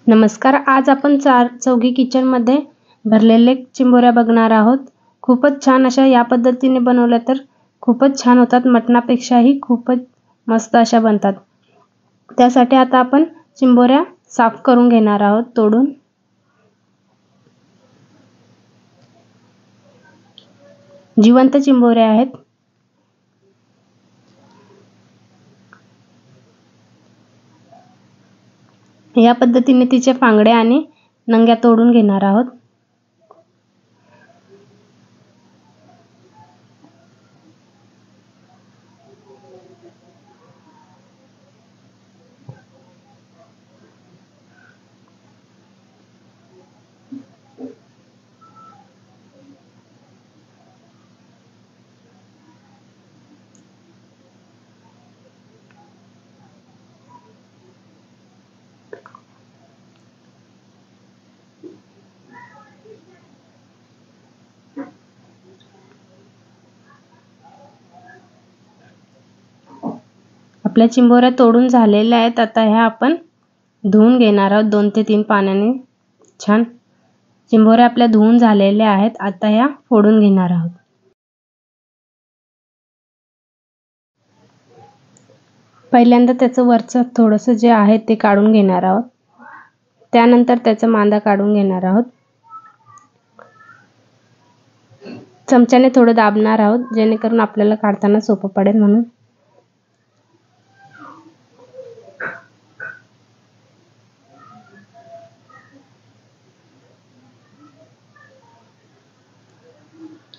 नमस्कार. आज आपण चौघी किचनमध्ये भरलेले चिंबोऱ्या बघणार आहोत. खूपच छान अशा या पद्धतीने बनवल्या तर खूपच छान होतात. मटणापेक्षाही खूपच मस्त अशा बनतात. त्यासाठी आता आपण चिंबोऱ्या साफ करून घेणार आहोत तोडून. जिवंत चिंबोऱ्या आहेत. या पद्धतीने तिचे पांगडे आणि नंग्या तोडून घेणार आहोत. आपल्या चिंबोऱ्या तोडून झालेल्या आहेत. आता ह्या आपण धुवून घेणार आहोत 2 ते 3 पाण्याने. छान चिंबोऱ्या आपल्या धुवून झालेल्या आहेत. आता ह्या फोडून घेणार आहोत. पहिल्यांदा त्याचं वरचं थोडंसं जे आहे ते काढून घेणार आहोत. त्यानंतर त्याचा मांदा काढून घेणार आहोत. चमच्याने थोडं दाबणार आहोत जेणेकरून आपल्याला काढताना सोपं पडेल म्हणून.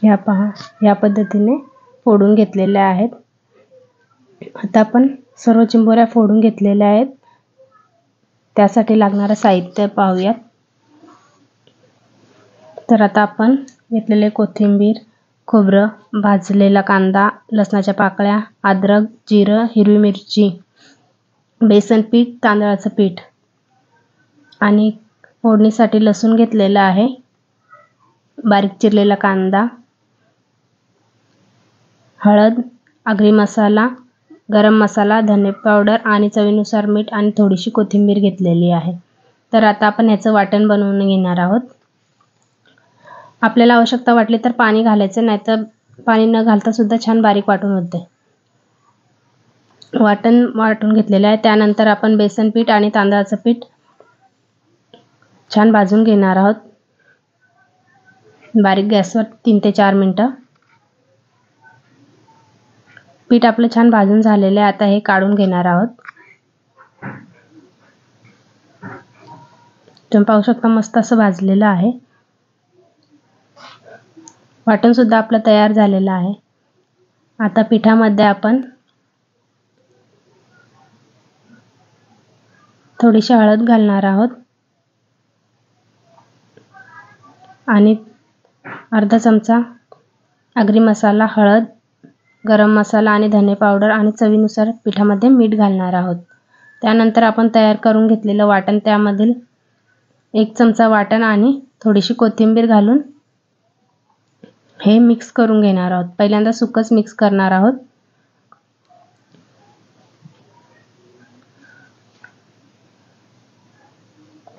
ह्या पहा, या पद्धतीने फोडून घेतलेल्या आहेत. आता आपण सर्व चिंबोऱ्या फोडून घेतलेल्या आहेत. त्यासाठी लागणारं साहित्य पाहूयात. तर आता आपण घेतलेले कोथिंबीर, खोबरं, भाजलेला कांदा, लसणाच्या पाकळ्या, अद्रक, जिरं, हिरवी मिरची, बेसन पीठ, तांदळाचं पीठ आणि फोडणीसाठी लसूण घेतलेला आहे, बारीक चिरलेला कांदा, हळद, आगरी मसाला, गरम मसाला, धने पावडर आणि चवीनुसार मीठ आणि थोडीशी कोथिंबीर घेतलेली आहे. तर आता आपण ह्याचं वाटण बनवून घेणार आहोत. आपल्याला आवश्यकता वाटली तर पाणी घालायचं, नाहीतर पाणी न घालता सुद्धा छान बारीक वाटून होते. वाटण वाटून घेतलेलं आहे. त्यानंतर आपण बेसन पीठ आणि तांदळाचं पीठ छान भाजून घेणार आहोत. बारीक गॅसवर 3 ते 4 मिनिटं. पीठ आपलं छान भाजून झालेलं आहे. आता हे काढून घेणार आहोत. तुम्ही पाहू शकता मस्त असं भाजलेलं आहे. वाटण सुद्धा आपलं तयार झालेलं आहे. आता पिठामध्ये आपण थोडीशी हळद घालणार आहोत आणि अर्धा चमचा आगरी मसाला, हळद, गरम मसाला आणि धने पावडर आणि चवीनुसार पिठामध्ये मीठ घालणार आहोत. त्यानंतर आपण तयार करून घेतलेलं वाटण त्यामधील 1 चमचा वाटण आणि थोडीशी कोथिंबीर घालून हे मिक्स करून घेणार आहोत. पहिल्यांदा सुकंच मिक्स करणार आहोत.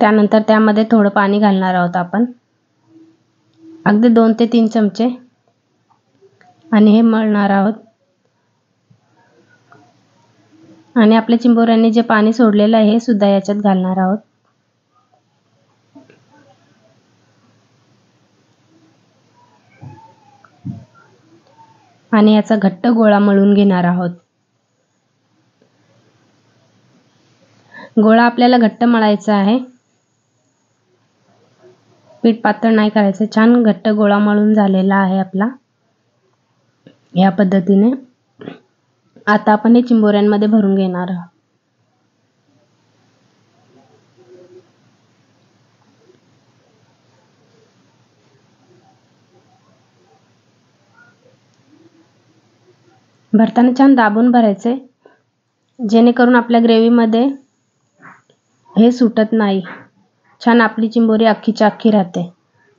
त्यानंतर त्यामध्ये थोडं पाणी घालणार आहोत आपण, अगदी 2 ते 3 चमचे, आणि हे मळणार आहोत. आणि आपल्या चिंबोऱ्यांनी जे पाणी सोडलेलं आहे हे सुद्धा याच्यात घालणार आहोत. आणि याचा घट्ट गोळा मळून घेणार आहोत. गोळा आपल्याला घट्ट मळायचा आहे, पीठ पातळ नाही करायचं. छान घट्ट गोळा मळून झालेला आहे आपला. या पद्धतीने आता आपण हे चिंबोऱ्यांमध्ये भरून घेणार आहोत. भरताना छान दाबून भरायचे जेणेकरून आपल्या ग्रेव्हीमध्ये हे सुटत नाही. छान आपली चिंबोरी अख्खीच्या अख्खी राहते.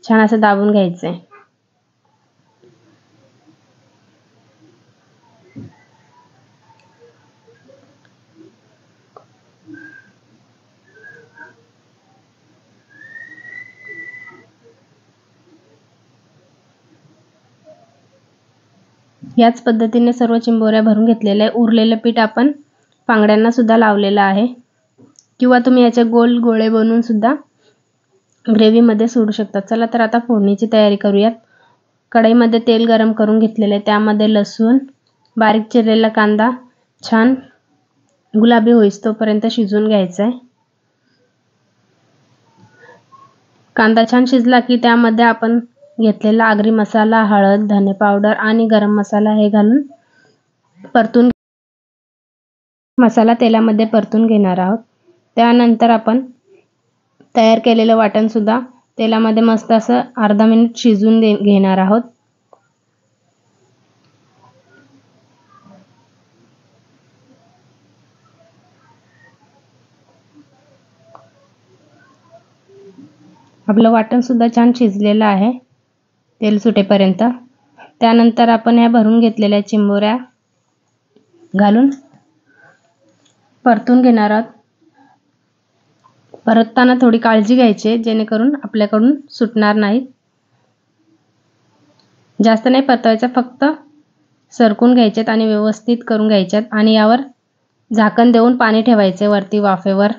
छान असं दाबून घ्यायचे. याच पद्धतीने सर्व चिंबोऱ्या भरून घेतलेल्या आहे। उरलेलं पीठ आपण पांगड्यांना सुद्धा लावलेलं आहे, किंवा तुम्ही याचे गोल गोळे बनवून सुद्धा ग्रेव्हीमध्ये सोडू शकता। चला तर आता फोडणीची तयारी करूयात। कढईमध्ये तेल गरम करून घेतलेले आहे, त्यामध्ये लसूण, बारीक चिरलेला कांदा छान गुलाबी होईस्तोपर्यंत शिजवून घ्यायचा आहे। कांदा छान शिजला की त्यामध्ये आपण घेतलेला आगरी मसाला, हळद, धने पावडर आणि गरम मसाला हे घालून परतून मसाला तेलामध्ये परतून घेणार आहोत। त्यानंतर आपण तयार केलेलं वाटण सुद्धा तेलामध्ये मस्त असं अर्धा मिनिट शिजवून घेणार आहोत। आपलं वाटण सुद्धा छान शिजलेलं आहे तेल सुटेपर्यंत। त्यानंतर आपण ह्या भरून घेतलेल्या चिंबोऱ्या घालून परतून घेणार आहोत। परतताना थोडी काळजी घ्यायची जेणेकरून आपल्याकडून सुटणार नाहीत। जास्त नाही परतवायचं, फक्त सरकून घ्यायचेत आणि व्यवस्थित करून घ्यायचेत आणि यावर झाकण देऊन पाणी ठेवायचे वरती वाफेवर।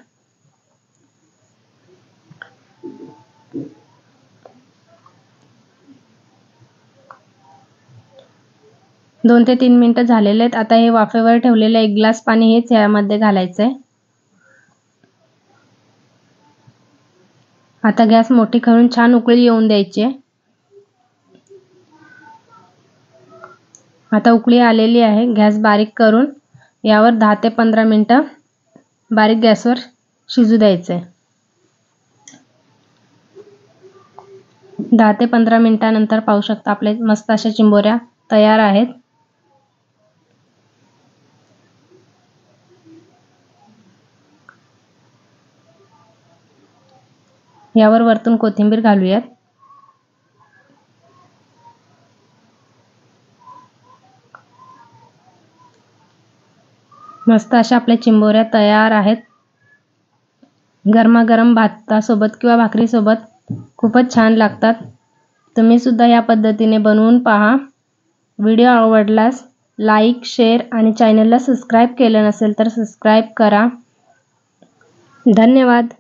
दोन ते 3 मिनिटं झालेले आहेत। आता हे वाफेवर ठेवलेलं 1 ग्लास पाणी हेच यामध्ये घालायचं आहे। आता गॅस मोठी करून छान उकळी येऊन द्यायची आहे। आता उकळी आलेली आहे। गॅस बारीक करून यावर 10 ते 15 मिनिटं बारीक गॅसवर शिजू द्यायचं आहे। 10 ते 15 मिनिटांनंतर पाहू शकता आपले मस्त अशा चिंबोऱ्या तयार आहेत। यावर वरतून कोथिंबीर घालूयात। मस्त अशा आपल्या चिंबोऱ्या तयार आहेत। गरमागरम भातासोबत किंवा भाकरीसोबत खूपच छान लागतात। तुम्ही सुद्धा या पद्धतीने बनवून पहा। व्हिडिओ आवडल्यास लाईक, शेअर आणि चॅनलला सबस्क्राईब केलं नसेल तर सबस्क्राईब करा। धन्यवाद।